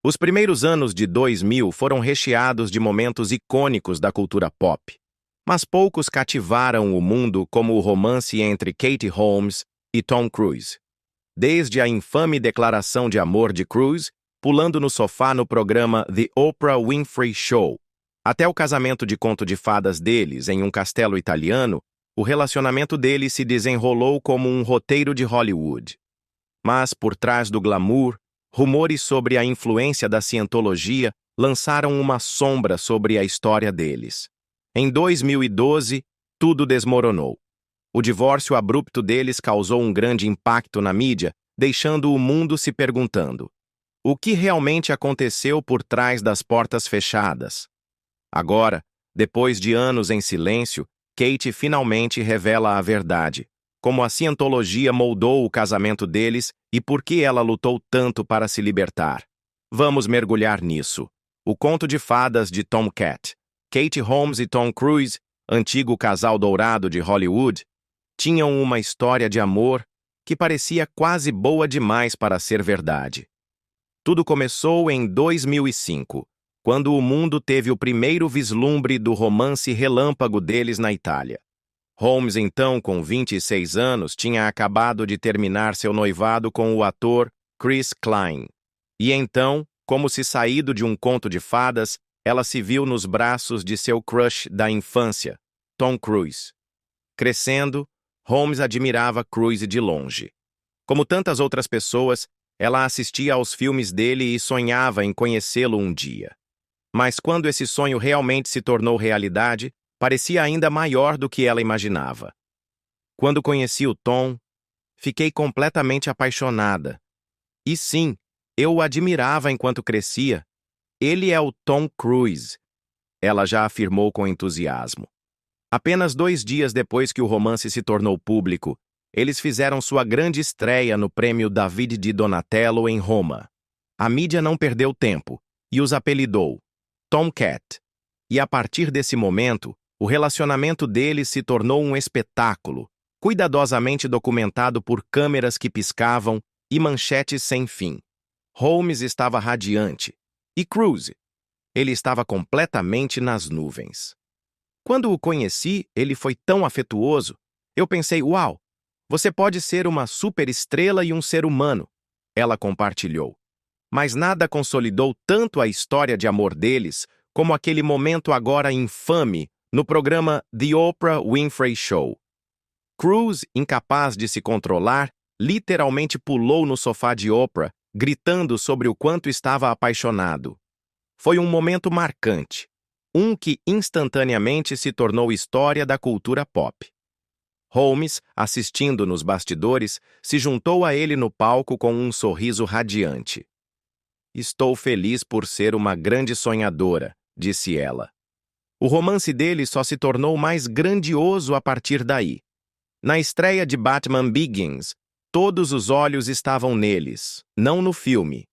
Os primeiros anos de 2000 foram recheados de momentos icônicos da cultura pop, mas poucos cativaram o mundo como o romance entre Katie Holmes e Tom Cruise. Desde a infame declaração de amor de Cruise, pulando no sofá no programa The Oprah Winfrey Show, até o casamento de conto de fadas deles em um castelo italiano, o relacionamento deles se desenrolou como um roteiro de Hollywood. Mas, por trás do glamour, rumores sobre a influência da cientologia lançaram uma sombra sobre a história deles. Em 2012, tudo desmoronou. O divórcio abrupto deles causou um grande impacto na mídia, deixando o mundo se perguntando: o que realmente aconteceu por trás das portas fechadas? Agora, depois de anos em silêncio, Kate finalmente revela a verdade, como a cientologia moldou o casamento deles e por que ela lutou tanto para se libertar. Vamos mergulhar nisso. O conto de fadas de Tomcat. Katie Holmes e Tom Cruise, antigo casal dourado de Hollywood, tinham uma história de amor que parecia quase boa demais para ser verdade. Tudo começou em 2005, quando o mundo teve o primeiro vislumbre do romance relâmpago deles na Itália. Holmes, então, com 26 anos, tinha acabado de terminar seu noivado com o ator Chris Klein. E então, como se saído de um conto de fadas, ela se viu nos braços de seu crush da infância, Tom Cruise. Crescendo, Holmes admirava Cruise de longe. Como tantas outras pessoas, ela assistia aos filmes dele e sonhava em conhecê-lo um dia. Mas quando esse sonho realmente se tornou realidade, parecia ainda maior do que ela imaginava. Quando conheci o Tom, fiquei completamente apaixonada. E sim, eu o admirava enquanto crescia. Ele é o Tom Cruise, ela já afirmou com entusiasmo. Apenas 2 dias depois que o romance se tornou público, eles fizeram sua grande estreia no prêmio David di Donatello em Roma. A mídia não perdeu tempo e os apelidou Tomcat. E a partir desse momento, o relacionamento deles se tornou um espetáculo, cuidadosamente documentado por câmeras que piscavam e manchetes sem fim. Holmes estava radiante. E Cruise? Ele estava completamente nas nuvens. Quando o conheci, ele foi tão afetuoso. Eu pensei, uau, você pode ser uma superestrela e um ser humano. Ela compartilhou. Mas nada consolidou tanto a história de amor deles como aquele momento agora infame no programa The Oprah Winfrey Show. Cruise, incapaz de se controlar, literalmente pulou no sofá de Oprah, gritando sobre o quanto estava apaixonado. Foi um momento marcante, um que instantaneamente se tornou história da cultura pop. Holmes, assistindo nos bastidores, se juntou a ele no palco com um sorriso radiante. "Estou feliz por ser uma grande sonhadora", disse ela. O romance dele só se tornou mais grandioso a partir daí. Na estreia de Batman Begins, todos os olhos estavam neles, não no filme.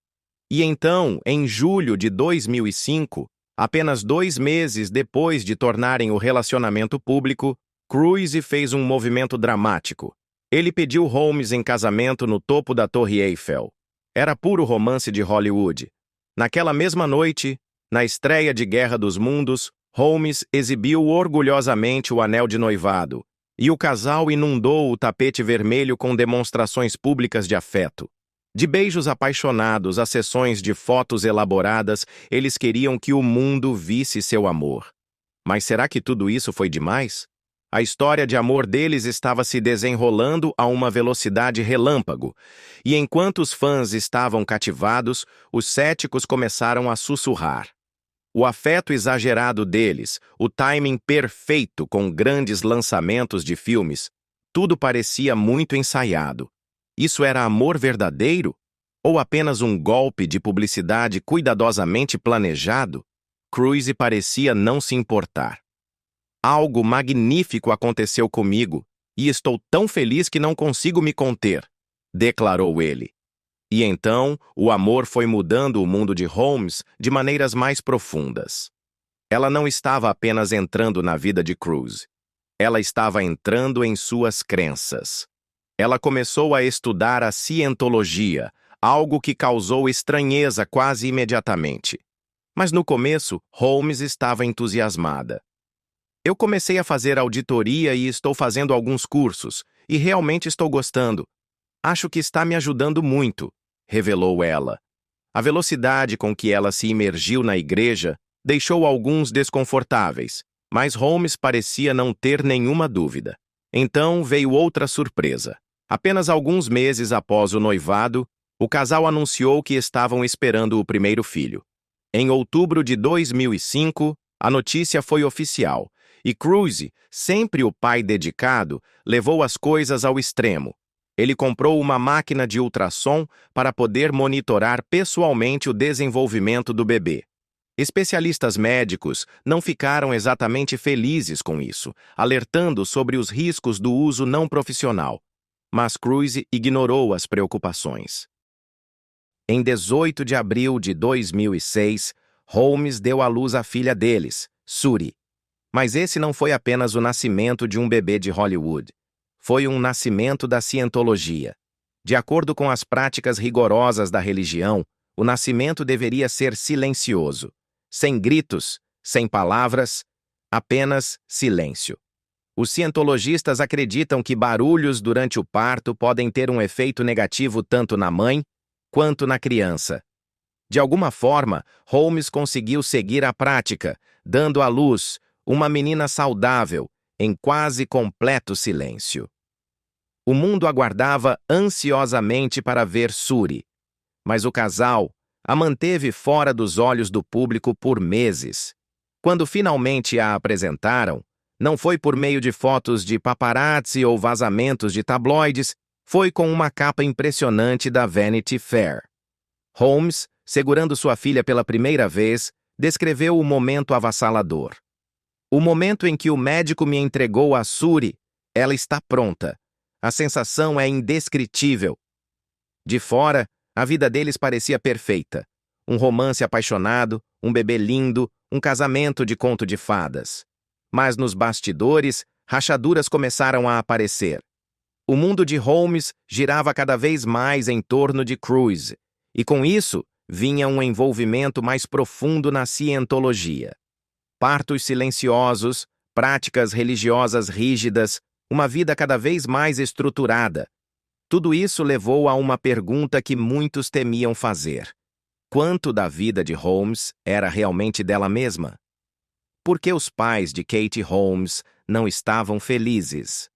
E então, em julho de 2005, apenas 2 meses depois de tornarem o relacionamento público, Cruise fez um movimento dramático. Ele pediu Holmes em casamento no topo da Torre Eiffel. Era puro romance de Hollywood. Naquela mesma noite, na estreia de Guerra dos Mundos, Holmes exibiu orgulhosamente o anel de noivado, e o casal inundou o tapete vermelho com demonstrações públicas de afeto. De beijos apaixonados a sessões de fotos elaboradas, eles queriam que o mundo visse seu amor. Mas será que tudo isso foi demais? A história de amor deles estava se desenrolando a uma velocidade relâmpago, e enquanto os fãs estavam cativados, os céticos começaram a sussurrar. O afeto exagerado deles, o timing perfeito com grandes lançamentos de filmes, tudo parecia muito ensaiado. Isso era amor verdadeiro? Ou apenas um golpe de publicidade cuidadosamente planejado? Cruise parecia não se importar. "Algo magnífico aconteceu comigo, e estou tão feliz que não consigo me conter", declarou ele. E então, o amor foi mudando o mundo de Holmes de maneiras mais profundas. Ela não estava apenas entrando na vida de Cruise. Ela estava entrando em suas crenças. Ela começou a estudar a cientologia, algo que causou estranheza quase imediatamente. Mas no começo, Holmes estava entusiasmada. Eu comecei a fazer auditoria e estou fazendo alguns cursos, e realmente estou gostando. Acho que está me ajudando muito, revelou ela. A velocidade com que ela se imergiu na igreja deixou alguns desconfortáveis, mas Holmes parecia não ter nenhuma dúvida. Então veio outra surpresa. Apenas alguns meses após o noivado, o casal anunciou que estavam esperando o primeiro filho. Em outubro de 2005, a notícia foi oficial, e Cruise, sempre o pai dedicado, levou as coisas ao extremo. Ele comprou uma máquina de ultrassom para poder monitorar pessoalmente o desenvolvimento do bebê. Especialistas médicos não ficaram exatamente felizes com isso, alertando sobre os riscos do uso não profissional. Mas Cruise ignorou as preocupações. Em 18 de abril de 2006, Holmes deu à luz a filha deles, Suri. Mas esse não foi apenas o nascimento de um bebê de Hollywood. Foi um nascimento da cientologia. De acordo com as práticas rigorosas da religião, o nascimento deveria ser silencioso. Sem gritos, sem palavras, apenas silêncio. Os cientologistas acreditam que barulhos durante o parto podem ter um efeito negativo tanto na mãe quanto na criança. De alguma forma, Holmes conseguiu seguir a prática, dando à luz uma menina saudável, em quase completo silêncio. O mundo aguardava ansiosamente para ver Suri, mas o casal a manteve fora dos olhos do público por meses. Quando finalmente a apresentaram, não foi por meio de fotos de paparazzi ou vazamentos de tabloides, foi com uma capa impressionante da Vanity Fair. Holmes, segurando sua filha pela primeira vez, descreveu o momento avassalador. O momento em que o médico me entregou a Suri, ela está pronta. A sensação é indescritível. De fora, a vida deles parecia perfeita. Um romance apaixonado, um bebê lindo, um casamento de conto de fadas. Mas nos bastidores, rachaduras começaram a aparecer. O mundo de Holmes girava cada vez mais em torno de Cruise, e com isso vinha um envolvimento mais profundo na cientologia. Partos silenciosos, práticas religiosas rígidas, uma vida cada vez mais estruturada. Tudo isso levou a uma pergunta que muitos temiam fazer. Quanto da vida de Holmes era realmente dela mesma? Por que os pais de Katie Holmes não estavam felizes?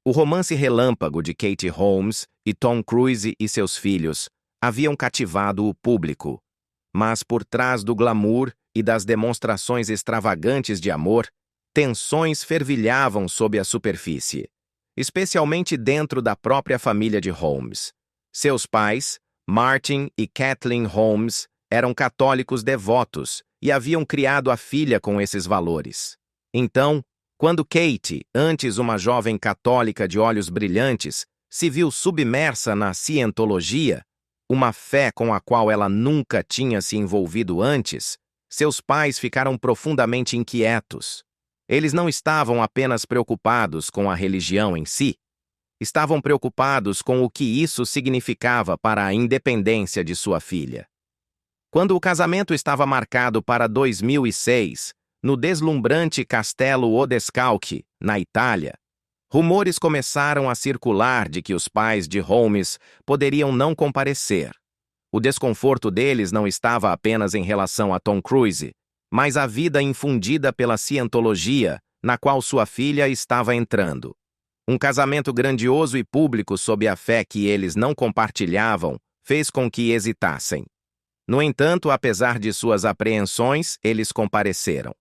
O romance relâmpago de Katie Holmes e Tom Cruise e seus filhos haviam cativado o público. Mas por trás do glamour e das demonstrações extravagantes de amor, tensões fervilhavam sob a superfície, especialmente dentro da própria família de Holmes. Seus pais, Martin e Kathleen Holmes, eram católicos devotos e haviam criado a filha com esses valores. Então, quando Katie, antes uma jovem católica de olhos brilhantes, se viu submersa na cientologia, uma fé com a qual ela nunca tinha se envolvido antes, seus pais ficaram profundamente inquietos. Eles não estavam apenas preocupados com a religião em si, estavam preocupados com o que isso significava para a independência de sua filha. Quando o casamento estava marcado para 2006, no deslumbrante Castelo Odescalchi, na Itália, rumores começaram a circular de que os pais de Holmes poderiam não comparecer. O desconforto deles não estava apenas em relação a Tom Cruise, mas a vida infundida pela cientologia na qual sua filha estava entrando. Um casamento grandioso e público sob a fé que eles não compartilhavam fez com que hesitassem. No entanto, apesar de suas apreensões, eles compareceram.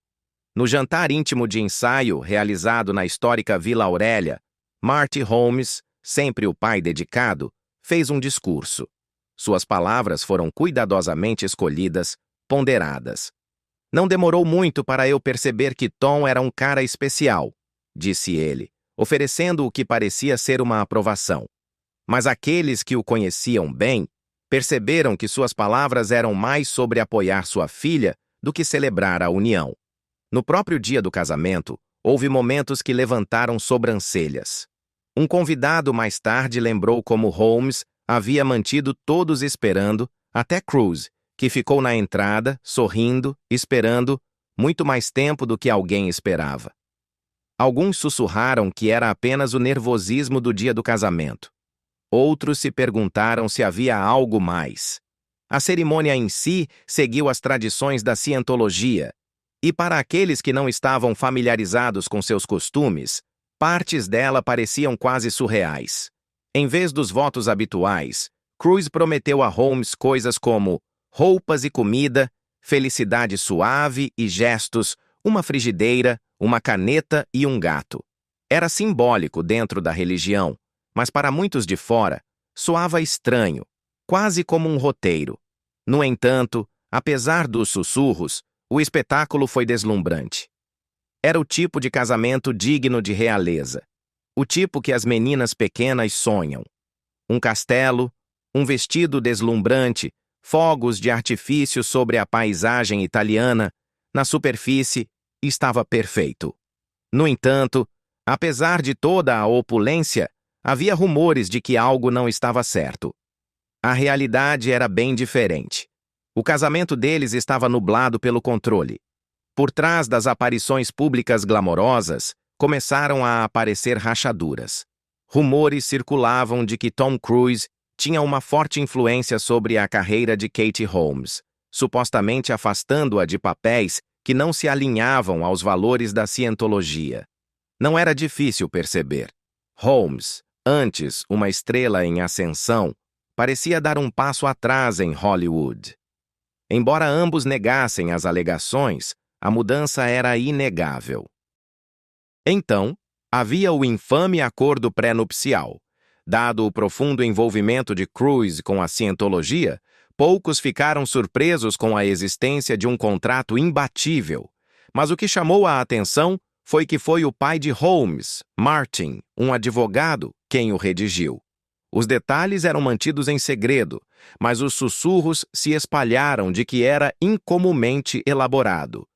No jantar íntimo de ensaio realizado na histórica Vila Aurélia, Marty Holmes, sempre o pai dedicado, fez um discurso. Suas palavras foram cuidadosamente escolhidas, ponderadas. Não demorou muito para eu perceber que Tom era um cara especial, disse ele, oferecendo o que parecia ser uma aprovação. Mas aqueles que o conheciam bem perceberam que suas palavras eram mais sobre apoiar sua filha do que celebrar a união. No próprio dia do casamento, houve momentos que levantaram sobrancelhas. Um convidado mais tarde lembrou como Holmes havia mantido todos esperando, até Cruz, que ficou na entrada, sorrindo, esperando, muito mais tempo do que alguém esperava. Alguns sussurraram que era apenas o nervosismo do dia do casamento. Outros se perguntaram se havia algo mais. A cerimônia em si seguiu as tradições da cientologia, e para aqueles que não estavam familiarizados com seus costumes, partes dela pareciam quase surreais. Em vez dos votos habituais, Cruz prometeu a Holmes coisas como roupas e comida, felicidade suave e gestos, uma frigideira, uma caneta e um gato. Era simbólico dentro da religião, mas para muitos de fora, soava estranho, quase como um roteiro. No entanto, apesar dos sussurros, o espetáculo foi deslumbrante. Era o tipo de casamento digno de realeza. O tipo que as meninas pequenas sonham. Um castelo, um vestido deslumbrante, fogos de artifício sobre a paisagem italiana, na superfície, estava perfeito. No entanto, apesar de toda a opulência, havia rumores de que algo não estava certo. A realidade era bem diferente. O casamento deles estava nublado pelo controle. Por trás das aparições públicas glamorosas, começaram a aparecer rachaduras. Rumores circulavam de que Tom Cruise tinha uma forte influência sobre a carreira de Katie Holmes, supostamente afastando-a de papéis que não se alinhavam aos valores da cientologia. Não era difícil perceber. Holmes, antes uma estrela em ascensão, parecia dar um passo atrás em Hollywood. Embora ambos negassem as alegações, a mudança era inegável. Então, havia o infame acordo pré-nupcial. Dado o profundo envolvimento de Cruise com a cientologia, poucos ficaram surpresos com a existência de um contrato imbatível. Mas o que chamou a atenção foi que foi o pai de Holmes, Martin, um advogado, quem o redigiu. Os detalhes eram mantidos em segredo, mas os sussurros se espalharam de que era incomumente elaborado.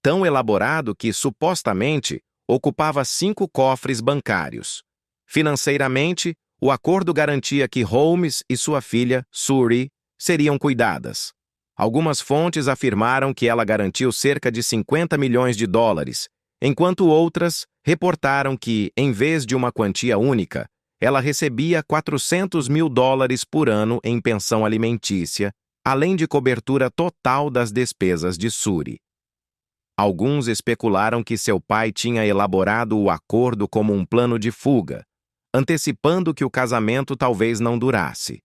Tão elaborado que, supostamente, ocupava 5 cofres bancários. Financeiramente, o acordo garantia que Holmes e sua filha, Suri, seriam cuidadas. Algumas fontes afirmaram que ela garantiu cerca de 50 milhões de dólares, enquanto outras reportaram que, em vez de uma quantia única, ela recebia 400 mil dólares por ano em pensão alimentícia, além de cobertura total das despesas de Suri. Alguns especularam que seu pai tinha elaborado o acordo como um plano de fuga, antecipando que o casamento talvez não durasse.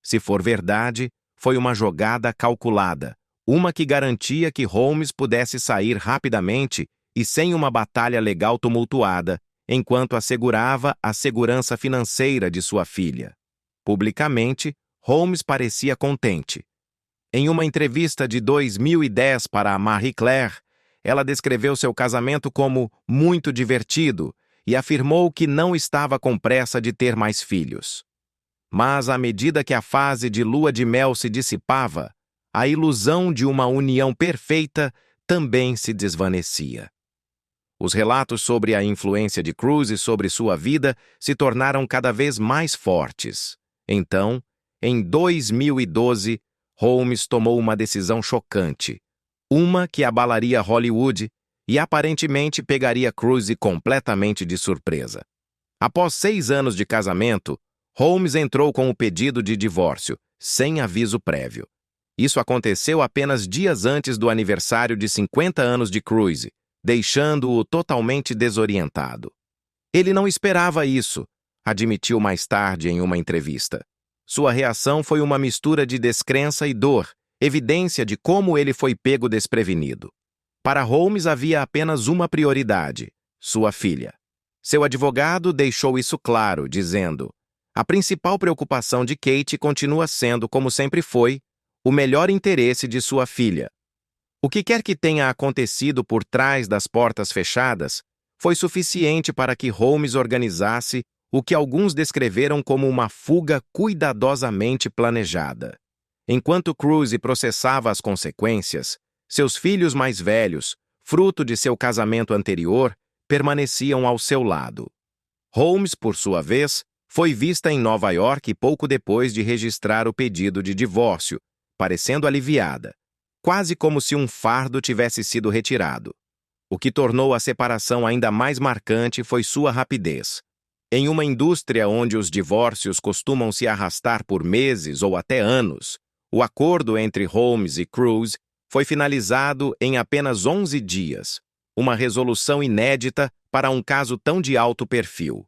Se for verdade, foi uma jogada calculada, uma que garantia que Holmes pudesse sair rapidamente e sem uma batalha legal tumultuada, enquanto assegurava a segurança financeira de sua filha. Publicamente, Holmes parecia contente. Em uma entrevista de 2010 para a Marie Claire, ela descreveu seu casamento como muito divertido e afirmou que não estava com pressa de ter mais filhos. Mas, à medida que a fase de lua de mel se dissipava, a ilusão de uma união perfeita também se desvanecia. Os relatos sobre a influência de Cruise sobre sua vida se tornaram cada vez mais fortes. Então, em 2012, Holmes tomou uma decisão chocante, uma que abalaria Hollywood e aparentemente pegaria Cruise completamente de surpresa. Após 6 anos de casamento, Holmes entrou com o pedido de divórcio, sem aviso prévio. Isso aconteceu apenas dias antes do aniversário de 50 anos de Cruise, deixando-o totalmente desorientado. Ele não esperava isso, admitiu mais tarde em uma entrevista. Sua reação foi uma mistura de descrença e dor, evidência de como ele foi pego desprevenido. Para Holmes havia apenas uma prioridade: sua filha. Seu advogado deixou isso claro, dizendo: a principal preocupação de Kate continua sendo, como sempre foi, o melhor interesse de sua filha. O que quer que tenha acontecido por trás das portas fechadas foi suficiente para que Holmes organizasse o que alguns descreveram como uma fuga cuidadosamente planejada. Enquanto Cruise processava as consequências, seus filhos mais velhos, fruto de seu casamento anterior, permaneciam ao seu lado. Holmes, por sua vez, Foi vista em Nova York pouco depois de registrar o pedido de divórcio, parecendo aliviada, quase como se um fardo tivesse sido retirado. O que tornou a separação ainda mais marcante foi sua rapidez. Em uma indústria onde os divórcios costumam se arrastar por meses ou até anos, o acordo entre Holmes e Cruise foi finalizado em apenas 11 dias, uma resolução inédita para um caso tão de alto perfil.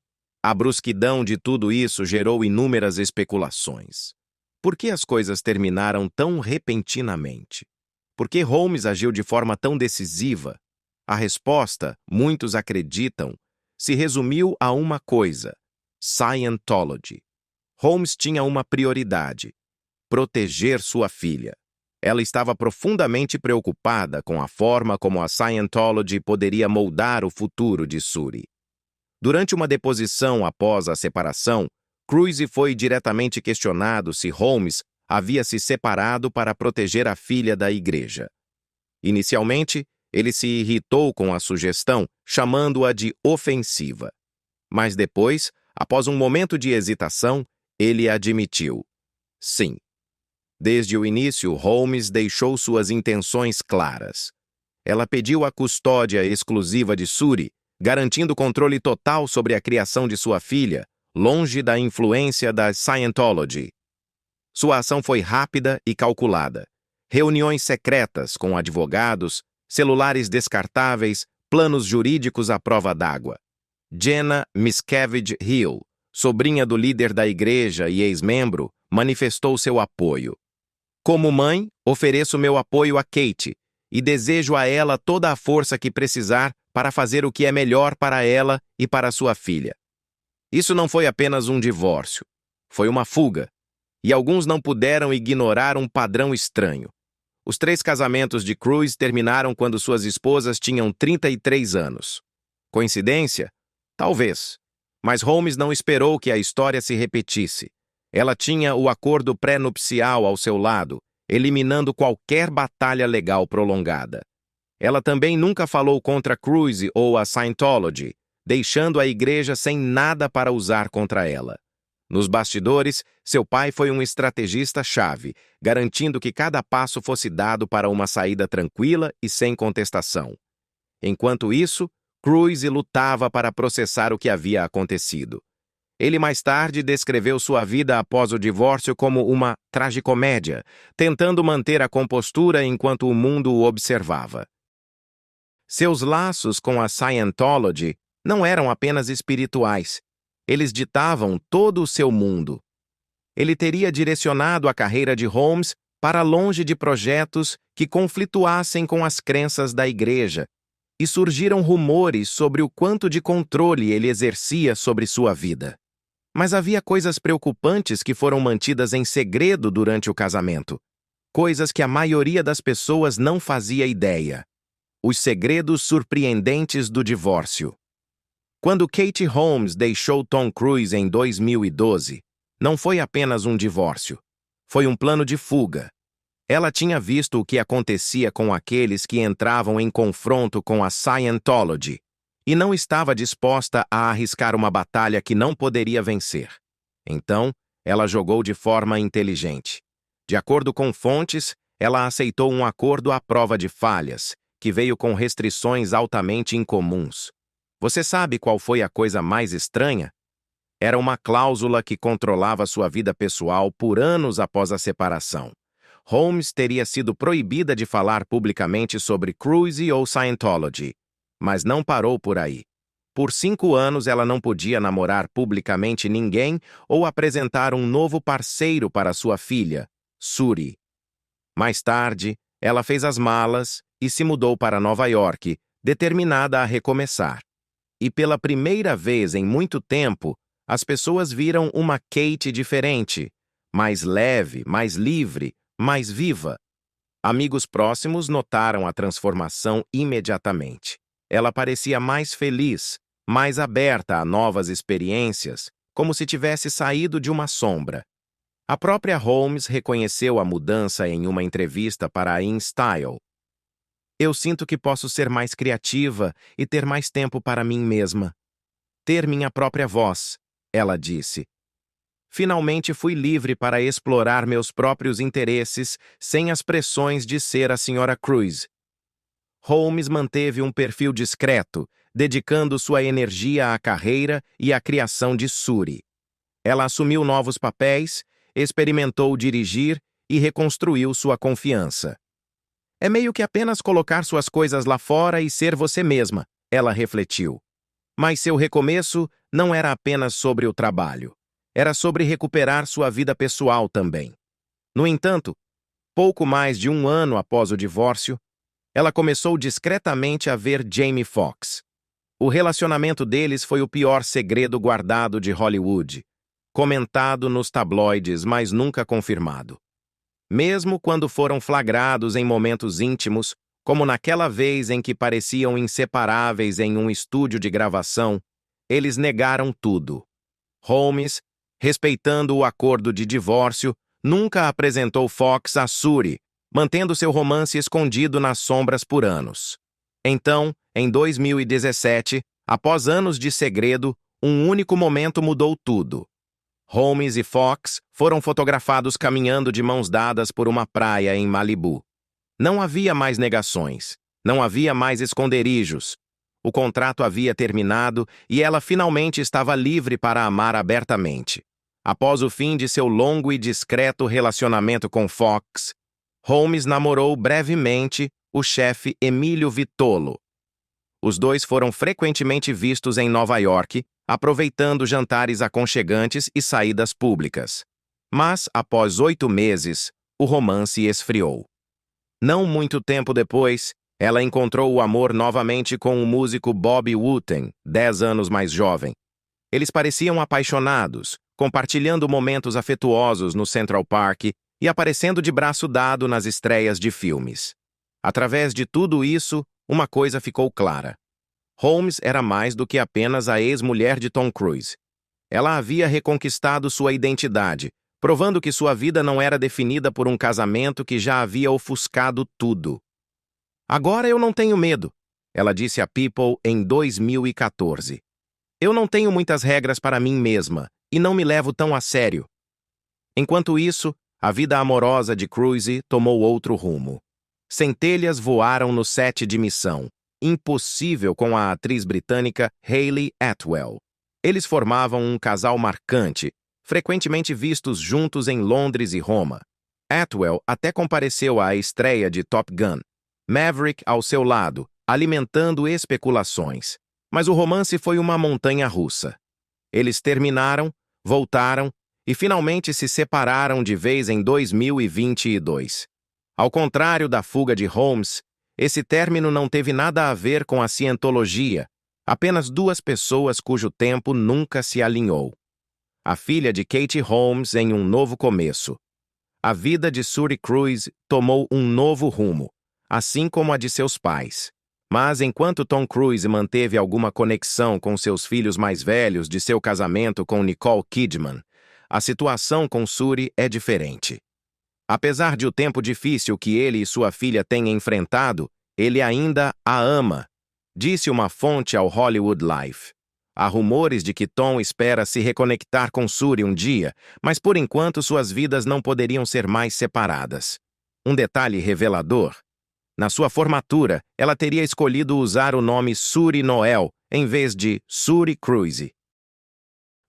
A brusquidão de tudo isso gerou inúmeras especulações. Por que as coisas terminaram tão repentinamente? Por que Holmes agiu de forma tão decisiva? A resposta, muitos acreditam, se resumiu a uma coisa: Scientology. Holmes tinha uma prioridade: proteger sua filha. Ela estava profundamente preocupada com a forma como a Scientology poderia moldar o futuro de Suri. Durante uma deposição após a separação, Cruise foi diretamente questionado se Holmes havia se separado para proteger a filha da igreja. Inicialmente, ele se irritou com a sugestão, chamando-a de ofensiva. Mas depois, após um momento de hesitação, ele admitiu: sim. Desde o início, Holmes deixou suas intenções claras. Ela pediu a custódia exclusiva de Suri, garantindo controle total sobre a criação de sua filha, longe da influência da Scientology. Sua ação foi rápida e calculada. Reuniões secretas com advogados, celulares descartáveis, planos jurídicos à prova d'água. Jenna Miscavige Hill, sobrinha do líder da igreja e ex-membro, manifestou seu apoio. Como mãe, ofereço meu apoio a Kate e desejo a ela toda a força que precisar para fazer o que é melhor para ela e para sua filha. Isso não foi apenas um divórcio, foi uma fuga, e alguns não puderam ignorar um padrão estranho. Os 3 casamentos de Cruise terminaram quando suas esposas tinham 33 anos. Coincidência? Talvez. Mas Holmes não esperou que a história se repetisse. Ela tinha o acordo pré-nupcial ao seu lado, eliminando qualquer batalha legal prolongada. Ela também nunca falou contra Cruise ou a Scientology, deixando a igreja sem nada para usar contra ela. Nos bastidores, seu pai foi um estrategista-chave, garantindo que cada passo fosse dado para uma saída tranquila e sem contestação. Enquanto isso, Cruise lutava para processar o que havia acontecido. Ele mais tarde descreveu sua vida após o divórcio como uma tragicomédia, tentando manter a compostura enquanto o mundo o observava. Seus laços com a Scientology não eram apenas espirituais. Eles ditavam todo o seu mundo. Ele teria direcionado a carreira de Holmes para longe de projetos que conflituassem com as crenças da igreja, e surgiram rumores sobre o quanto de controle ele exercia sobre sua vida. Mas havia coisas preocupantes que foram mantidas em segredo durante o casamento. Coisas que a maioria das pessoas não fazia ideia. Os segredos surpreendentes do divórcio. Quando Kate Holmes deixou Tom Cruise em 2012, não foi apenas um divórcio. Foi um plano de fuga. Ela tinha visto o que acontecia com aqueles que entravam em confronto com a Scientology e não estava disposta a arriscar uma batalha que não poderia vencer. Então, ela jogou de forma inteligente. De acordo com fontes, ela aceitou um acordo à prova de falhas, que veio com restrições altamente incomuns. Você sabe qual foi a coisa mais estranha? Era uma cláusula que controlava sua vida pessoal por anos após a separação. Holmes teria sido proibida de falar publicamente sobre Cruise ou Scientology, mas não parou por aí. Por 5 anos, ela não podia namorar publicamente ninguém ou apresentar um novo parceiro para sua filha, Suri. Mais tarde, ela fez as malas e se mudou para Nova York, determinada a recomeçar. E pela primeira vez em muito tempo, as pessoas viram uma Kate diferente, mais leve, mais livre, mais viva. Amigos próximos notaram a transformação imediatamente. Ela parecia mais feliz, mais aberta a novas experiências, como se tivesse saído de uma sombra. A própria Holmes reconheceu a mudança em uma entrevista para a InStyle. Eu sinto que posso ser mais criativa e ter mais tempo para mim mesma. Ter minha própria voz, ela disse, Finalmente fui livre para explorar meus próprios interesses sem as pressões de ser a Sra. Cruise. Holmes manteve um perfil discreto, dedicando sua energia à carreira e à criação de Suri. Ela assumiu novos papéis, experimentou dirigir e reconstruiu sua confiança. É meio que apenas colocar suas coisas lá fora e ser você mesma, ela refletiu. Mas seu recomeço não era apenas sobre o trabalho. Era sobre recuperar sua vida pessoal também. No entanto, pouco mais de um ano após o divórcio, ela começou discretamente a ver Jamie Foxx. O relacionamento deles foi o pior segredo guardado de Hollywood, comentado nos tabloides, mas nunca confirmado. Mesmo quando foram flagrados em momentos íntimos, como naquela vez em que pareciam inseparáveis em um estúdio de gravação, eles negaram tudo. Holmes, respeitando o acordo de divórcio, nunca apresentou Fox a Suri, mantendo seu romance escondido nas sombras por anos. Então, em 2017, após anos de segredo, um único momento mudou tudo. Holmes e Fox foram fotografados caminhando de mãos dadas por uma praia em Malibu. Não havia mais negações, não havia mais esconderijos. O contrato havia terminado e ela finalmente estava livre para amar abertamente. Após o fim de seu longo e discreto relacionamento com Fox, Holmes namorou brevemente o chefe Emílio Vitolo. Os dois foram frequentemente vistos em Nova York, aproveitando jantares aconchegantes e saídas públicas. Mas, após 8 meses, o romance esfriou. Não muito tempo depois, ela encontrou o amor novamente com o músico Bob Wooten, 10 anos mais jovem. Eles pareciam apaixonados, compartilhando momentos afetuosos no Central Park e aparecendo de braço dado nas estreias de filmes. Através de tudo isso, uma coisa ficou clara. Holmes era mais do que apenas a ex-mulher de Tom Cruise. Ela havia reconquistado sua identidade, provando que sua vida não era definida por um casamento que já havia ofuscado tudo. Agora eu não tenho medo, ela disse a People em 2014. Eu não tenho muitas regras para mim mesma e não me levo tão a sério. Enquanto isso, a vida amorosa de Cruise tomou outro rumo. Centelhas voaram no set de Missão Impossível com a atriz britânica Hayley Atwell. Eles formavam um casal marcante, frequentemente vistos juntos em Londres e Roma. Atwell até compareceu à estreia de Top Gun, Maverick ao seu lado, alimentando especulações. Mas o romance foi uma montanha-russa. Eles terminaram, voltaram e finalmente se separaram de vez em 2022. Ao contrário da fuga de Holmes, esse término não teve nada a ver com a cientologia, apenas duas pessoas cujo tempo nunca se alinhou. A filha de Katie Holmes em um novo começo. A vida de Suri Cruise tomou um novo rumo, assim como a de seus pais. Mas enquanto Tom Cruise manteve alguma conexão com seus filhos mais velhos de seu casamento com Nicole Kidman, a situação com Suri é diferente. Apesar de o tempo difícil que ele e sua filha têm enfrentado, ele ainda a ama, disse uma fonte ao Hollywood Life. Há rumores de que Tom espera se reconectar com Suri um dia, mas por enquanto suas vidas não poderiam ser mais separadas. Um detalhe revelador: na sua formatura, ela teria escolhido usar o nome Suri Noel em vez de Suri Cruise.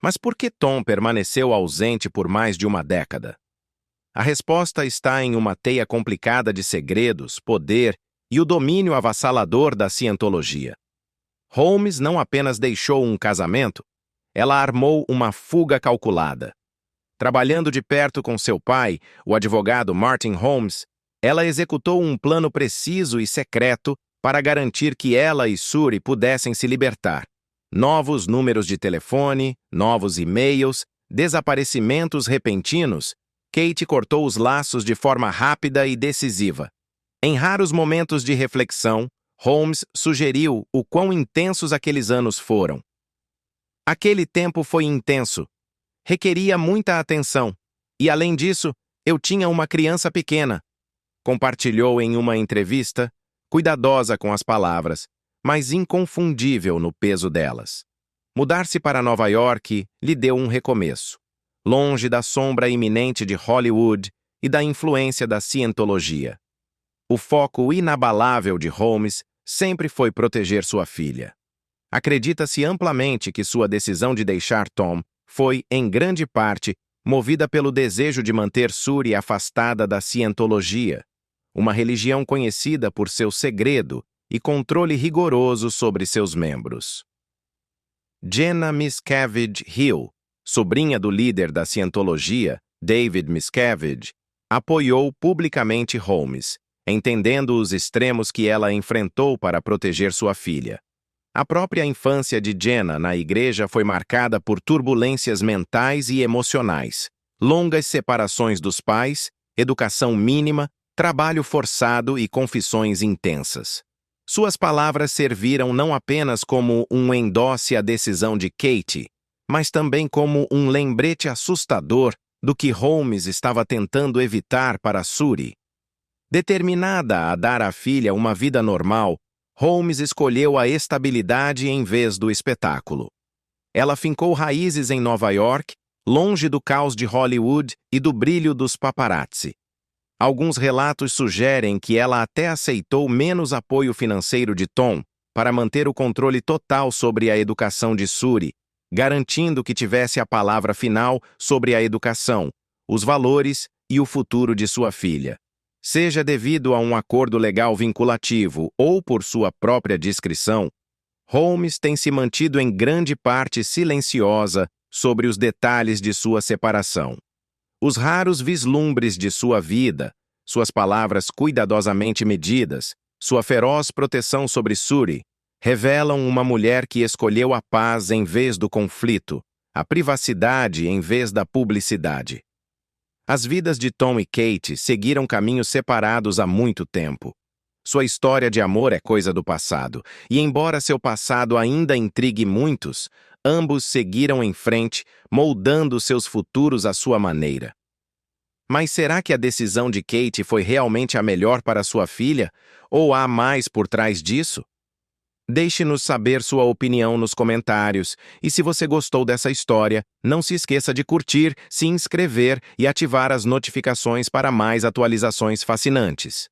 Mas por que Tom permaneceu ausente por mais de uma década? A resposta está em uma teia complicada de segredos, poder e o domínio avassalador da cientologia. Holmes não apenas deixou um casamento, ela armou uma fuga calculada. Trabalhando de perto com seu pai, o advogado Martin Holmes, ela executou um plano preciso e secreto para garantir que ela e Suri pudessem se libertar. Novos números de telefone, novos e-mails, desaparecimentos repentinos. Kate cortou os laços de forma rápida e decisiva. Em raros momentos de reflexão, Holmes sugeriu o quão intensos aqueles anos foram. Aquele tempo foi intenso. Requeria muita atenção. E, além disso, eu tinha uma criança pequena. Compartilhou em uma entrevista, cuidadosa com as palavras, mas inconfundível no peso delas. Mudar-se para Nova York lhe deu um recomeço. longe da sombra iminente de Hollywood e da influência da cientologia. O foco inabalável de Holmes sempre foi proteger sua filha. Acredita-se amplamente que sua decisão de deixar Tom foi, em grande parte, movida pelo desejo de manter Suri afastada da cientologia, uma religião conhecida por seu segredo e controle rigoroso sobre seus membros. Jenna Miscavige Hill, sobrinha do líder da cientologia, David Miscavige, apoiou publicamente Holmes, entendendo os extremos que ela enfrentou para proteger sua filha. A própria infância de Jenna na igreja foi marcada por turbulências mentais e emocionais, longas separações dos pais, educação mínima, trabalho forçado e confissões intensas. Suas palavras serviram não apenas como um endosse à decisão de Katie, mas também como um lembrete assustador do que Holmes estava tentando evitar para Suri. Determinada a dar à filha uma vida normal, Holmes escolheu a estabilidade em vez do espetáculo. Ela fincou raízes em Nova York, longe do caos de Hollywood e do brilho dos paparazzi. Alguns relatos sugerem que ela até aceitou menos apoio financeiro de Tom para manter o controle total sobre a educação de Suri, garantindo que tivesse a palavra final sobre a educação, os valores e o futuro de sua filha. Seja devido a um acordo legal vinculativo ou por sua própria discrição, Holmes tem se mantido em grande parte silenciosa sobre os detalhes de sua separação. Os raros vislumbres de sua vida, suas palavras cuidadosamente medidas, sua feroz proteção sobre Suri, revelam uma mulher que escolheu a paz em vez do conflito, a privacidade em vez da publicidade. As vidas de Tom e Kate seguiram caminhos separados há muito tempo. Sua história de amor é coisa do passado, e embora seu passado ainda intrigue muitos, ambos seguiram em frente, moldando seus futuros à sua maneira. Mas será que a decisão de Kate foi realmente a melhor para sua filha, ou há mais por trás disso? Deixe-nos saber sua opinião nos comentários, e se você gostou dessa história, não se esqueça de curtir, se inscrever e ativar as notificações para mais atualizações fascinantes.